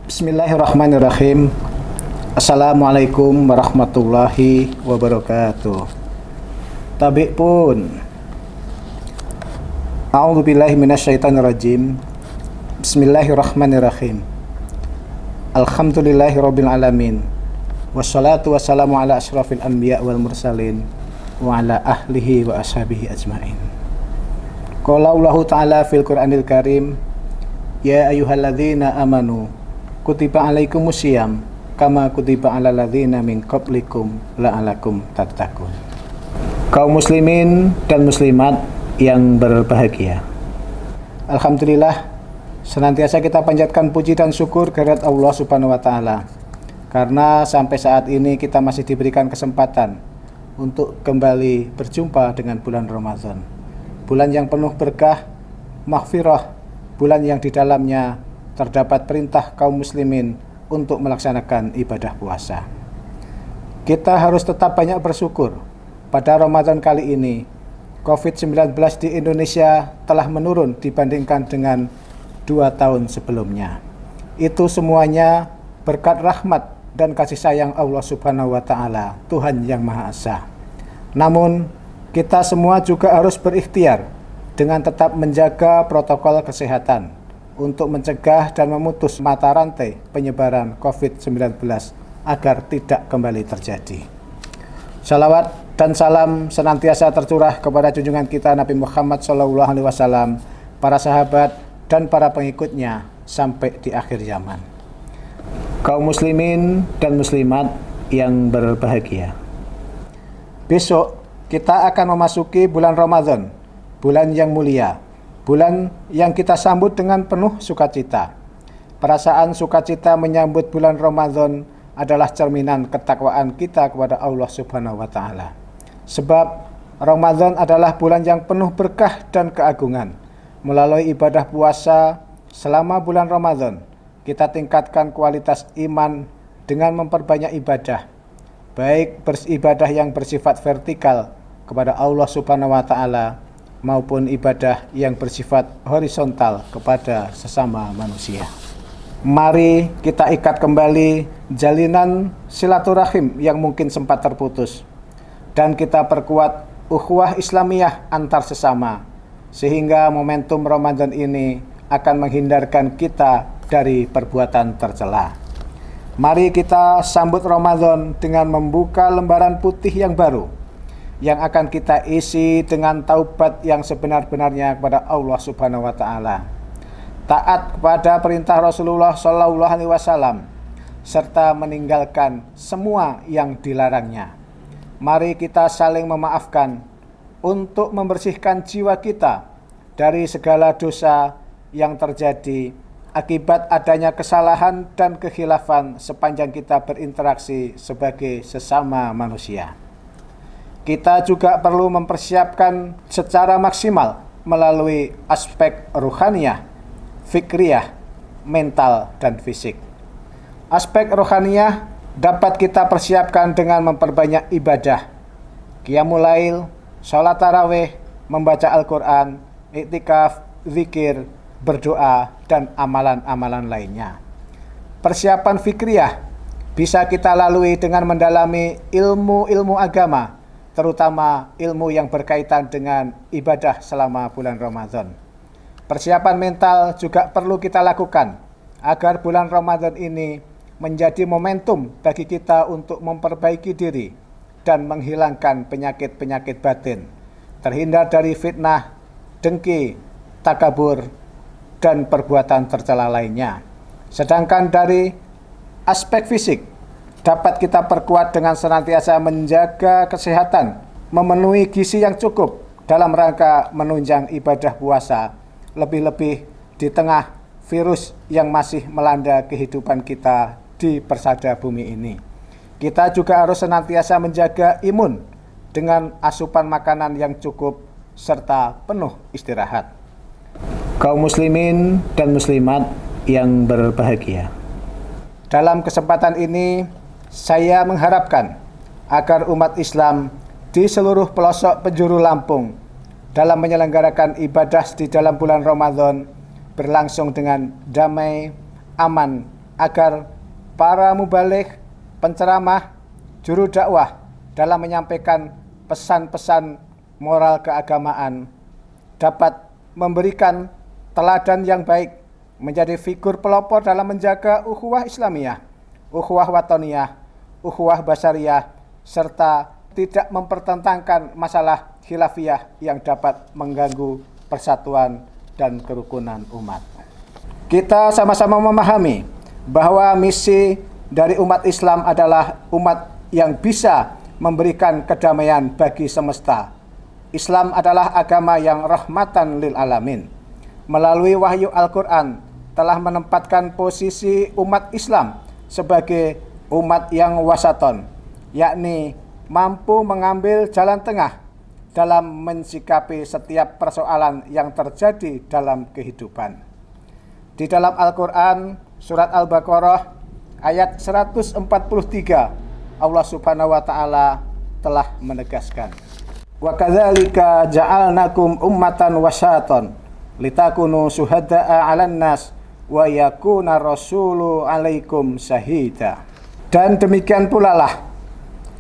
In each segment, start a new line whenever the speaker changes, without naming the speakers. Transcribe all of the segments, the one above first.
Bismillahirrahmanirrahim. Assalamualaikum warahmatullahi wabarakatuh. Tabi' pun. A'udzubillahi minasyaitonirrajim. Bismillahirrahmanirrahim. Alhamdulillahirabbil alamin. Wassalatu wassalamu ala asyrafil anbiya wal mursalin wa ala ahlihi wa ashabihi ajmain. Qala Allahu ta'ala fil Qur'anil Karim, ya ayyuhalladzina amanu kutiba alaikumusiyam kama kutiba alal ladzina min qablikum la'alakum tattaqun. Kaum muslimin dan muslimat yang berbahagia, alhamdulillah senantiasa kita panjatkan puji dan syukur kehadirat Allah Subhanahu wa taala karena sampai saat ini kita masih diberikan kesempatan untuk kembali berjumpa dengan bulan Ramadan. Bulan yang penuh berkah, maghfirah, bulan yang di dalamnya terdapat perintah kaum muslimin untuk melaksanakan ibadah puasa. Kita harus tetap banyak bersyukur. Pada Ramadan kali ini, COVID-19 di Indonesia telah menurun dibandingkan dengan 2 tahun sebelumnya. Itu semuanya berkat rahmat dan kasih sayang Allah Subhanahu wa taala, Tuhan yang Maha Esa. Namun, kita semua juga harus berikhtiar dengan tetap menjaga protokol kesehatan untuk mencegah dan memutus mata rantai penyebaran COVID-19 agar tidak kembali terjadi. Salawat dan salam senantiasa tercurah kepada junjungan kita Nabi Muhammad SAW, para sahabat dan para pengikutnya sampai di akhir zaman. Kaum muslimin dan muslimat yang berbahagia, besok kita akan memasuki bulan Ramadan, bulan yang mulia, bulan yang kita sambut dengan penuh sukacita. Perasaan sukacita menyambut bulan Ramadan adalah cerminan ketakwaan kita kepada Allah Subhanahu wa taala. Sebab Ramadan adalah bulan yang penuh berkah dan keagungan. Melalui ibadah puasa selama bulan Ramadan, kita tingkatkan kualitas iman dengan memperbanyak ibadah, baik beribadah yang bersifat vertikal kepada Allah Subhanahu wa taala maupun ibadah yang bersifat horizontal kepada sesama manusia. Mari kita ikat kembali jalinan silaturahim yang mungkin sempat terputus, dan kita perkuat ukhuwah Islamiyah antar sesama, sehingga momentum Ramadan ini akan menghindarkan kita dari perbuatan tercela. Mari kita sambut Ramadan dengan membuka lembaran putih yang baru, yang akan kita isi dengan taubat yang sebenar-benarnya kepada Allah Subhanahu wa taala, taat kepada perintah Rasulullah sallallahu alaihi wasallam, serta meninggalkan semua yang dilarangnya. Mari kita saling memaafkan untuk membersihkan jiwa kita dari segala dosa yang terjadi akibat adanya kesalahan dan kekhilafan sepanjang kita berinteraksi sebagai sesama manusia. Kita juga perlu mempersiapkan secara maksimal melalui aspek ruhaniyah, fikriyah, mental, dan fisik. Aspek ruhaniyah dapat kita persiapkan dengan memperbanyak ibadah, qiyamul lail, sholat tarawih, membaca Al-Quran, iktikaf, zikir, berdoa, dan amalan-amalan lainnya. Persiapan fikriyah bisa kita lalui dengan mendalami ilmu-ilmu agama, terutama ilmu yang berkaitan dengan ibadah selama bulan Ramadan. Persiapan mental juga perlu kita lakukan agar bulan Ramadan ini menjadi momentum bagi kita untuk memperbaiki diri dan menghilangkan penyakit-penyakit batin, terhindar dari fitnah, dengki, takabur, dan perbuatan tercela lainnya. Sedangkan dari aspek fisik, dapat kita perkuat dengan senantiasa menjaga kesehatan, memenuhi gizi yang cukup dalam rangka menunjang ibadah puasa, lebih-lebih di tengah virus yang masih melanda kehidupan kita di persada bumi ini. Kita juga harus senantiasa menjaga imun dengan asupan makanan yang cukup serta penuh istirahat. Kaum muslimin dan muslimat yang berbahagia. Dalam kesempatan ini, saya mengharapkan agar umat Islam di seluruh pelosok penjuru Lampung dalam menyelenggarakan ibadah di dalam bulan Ramadan berlangsung dengan damai, aman, agar para mubaligh, penceramah, juru dakwah dalam menyampaikan pesan-pesan moral keagamaan dapat memberikan teladan yang baik, menjadi figur pelopor dalam menjaga ukhuwah Islamiyah, ukhuwah watoniyah, ukhuwah basyariyah, serta tidak mempertentangkan masalah khilafiyah yang dapat mengganggu persatuan dan kerukunan umat. Kita sama-sama memahami bahwa misi dari umat Islam adalah umat yang bisa memberikan kedamaian bagi semesta. Islam adalah agama yang rahmatan lil alamin. Melalui wahyu Al-Quran telah menempatkan posisi umat Islam sebagai umat yang wasaton, yakni mampu mengambil jalan tengah dalam mensikapi setiap persoalan yang terjadi dalam kehidupan. Di dalam Al-Quran, surat Al-Baqarah, ayat 143, Allah Subhanahu wa Ta'ala telah menegaskan, "Wa kadzalika ja'alnakum ummatan wasatan litakunu syuhada'a 'alan nas wa yakuna rasulu 'alaikum syahida." Dan demikian pula lah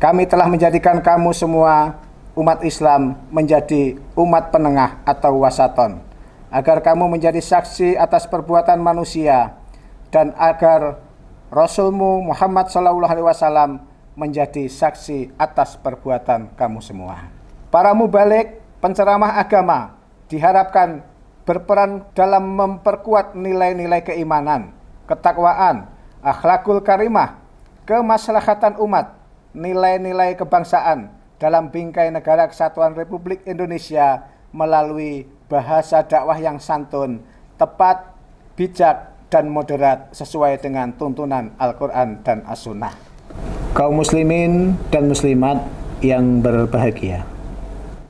kami telah menjadikan kamu semua umat Islam menjadi umat penengah atau wasaton, agar kamu menjadi saksi atas perbuatan manusia dan agar Rasulmu Muhammad SAW menjadi saksi atas perbuatan kamu semua. Para mubaligh, penceramah agama diharapkan berperan dalam memperkuat nilai-nilai keimanan, ketakwaan, akhlakul karimah, kemaslahatan umat, nilai-nilai kebangsaan dalam bingkai negara kesatuan Republik Indonesia melalui bahasa dakwah yang santun, tepat, bijak, dan moderat sesuai dengan tuntunan Al-Quran dan As-Sunnah. Kaum muslimin dan muslimat yang berbahagia.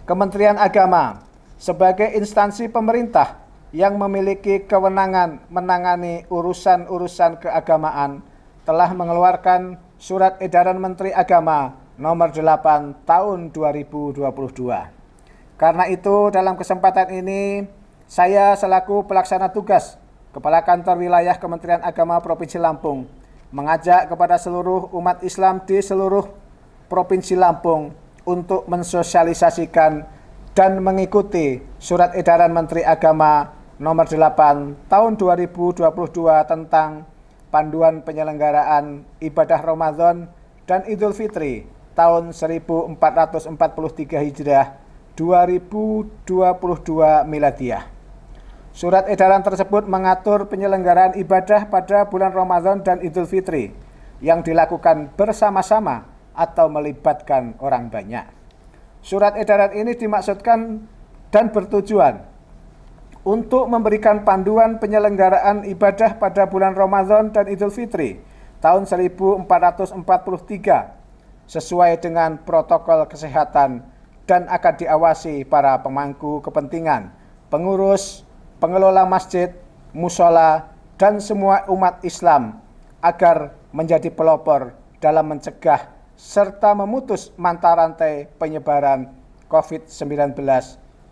Kementerian Agama sebagai instansi pemerintah yang memiliki kewenangan menangani urusan-urusan keagamaan telah mengeluarkan Surat Edaran Menteri Agama nomor 8 tahun 2022. Karena itu dalam kesempatan ini saya selaku pelaksana tugas Kepala Kantor Wilayah Kementerian Agama Provinsi Lampung mengajak kepada seluruh umat Islam di seluruh Provinsi Lampung untuk mensosialisasikan dan mengikuti Surat Edaran Menteri Agama nomor 8 tahun 2022 tentang panduan penyelenggaraan ibadah Ramadan dan Idul Fitri tahun 1443 Hijriah 2022 Miladiyah. Surat edaran tersebut mengatur penyelenggaraan ibadah pada bulan Ramadan dan Idul Fitri yang dilakukan bersama-sama atau melibatkan orang banyak. Surat edaran ini dimaksudkan dan bertujuan untuk memberikan panduan penyelenggaraan ibadah pada bulan Ramadan dan Idul Fitri tahun 1443 sesuai dengan protokol kesehatan dan akan diawasi para pemangku kepentingan, pengurus, pengelola masjid, musola, dan semua umat Islam agar menjadi pelopor dalam mencegah serta memutus mata rantai penyebaran COVID-19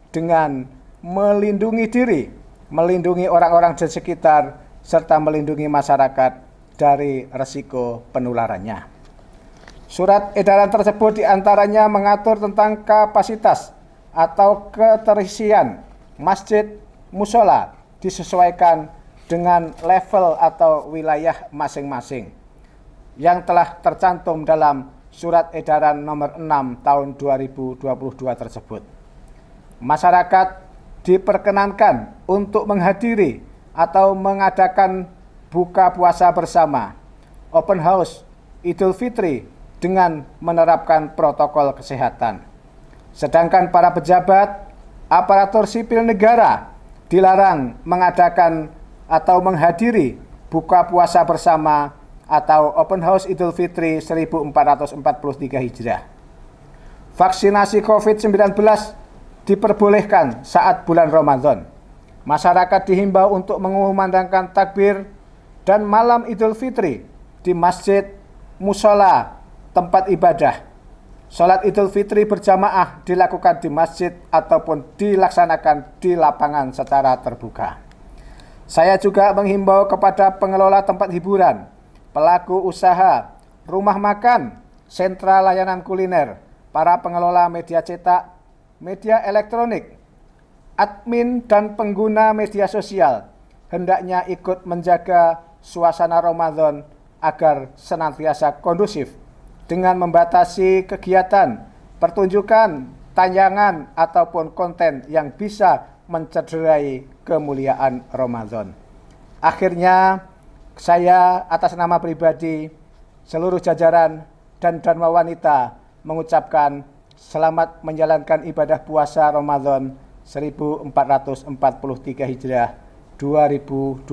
dengan melindungi diri, melindungi orang-orang di sekitar, serta melindungi masyarakat dari resiko penularannya. Surat edaran tersebut diantaranya mengatur tentang kapasitas atau keterisian masjid, musola disesuaikan dengan level atau wilayah masing-masing yang telah tercantum dalam Surat Edaran nomor 6 tahun 2022 tersebut. Masyarakat diperkenankan untuk menghadiri atau mengadakan buka puasa bersama, open house, Idul Fitri dengan menerapkan protokol kesehatan. Sedangkan para pejabat, aparatur sipil negara dilarang mengadakan atau menghadiri buka puasa bersama atau open house Idul Fitri 1443 Hijriah. Vaksinasi COVID-19 diperbolehkan saat bulan Ramadan. Masyarakat dihimbau untuk mengumandangkan takbir dan malam Idul Fitri di masjid, musola, tempat ibadah. Salat Idul Fitri berjamaah dilakukan di masjid ataupun dilaksanakan di lapangan secara terbuka. Saya juga menghimbau kepada pengelola tempat hiburan, pelaku usaha, rumah makan, sentra layanan kuliner, para pengelola media cetak, media elektronik, admin dan pengguna media sosial hendaknya ikut menjaga suasana Ramadan agar senantiasa kondusif dengan membatasi kegiatan, pertunjukan, tayangan ataupun konten yang bisa mencederai kemuliaan Ramadan. Akhirnya saya atas nama pribadi, seluruh jajaran dan Dharma Wanita mengucapkan selamat menjalankan ibadah puasa Ramadan 1443 Hijriah 2022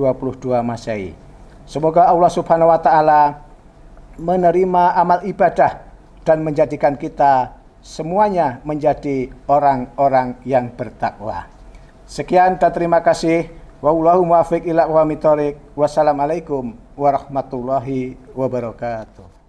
Masehi. Semoga Allah Subhanahu wa taala menerima amal ibadah dan menjadikan kita semuanya menjadi orang-orang yang bertakwa. Sekian dan terima kasih. Wallahu muwaffiq ila aqwamit thoriq. Wassalamualaikum warahmatullahi wabarakatuh.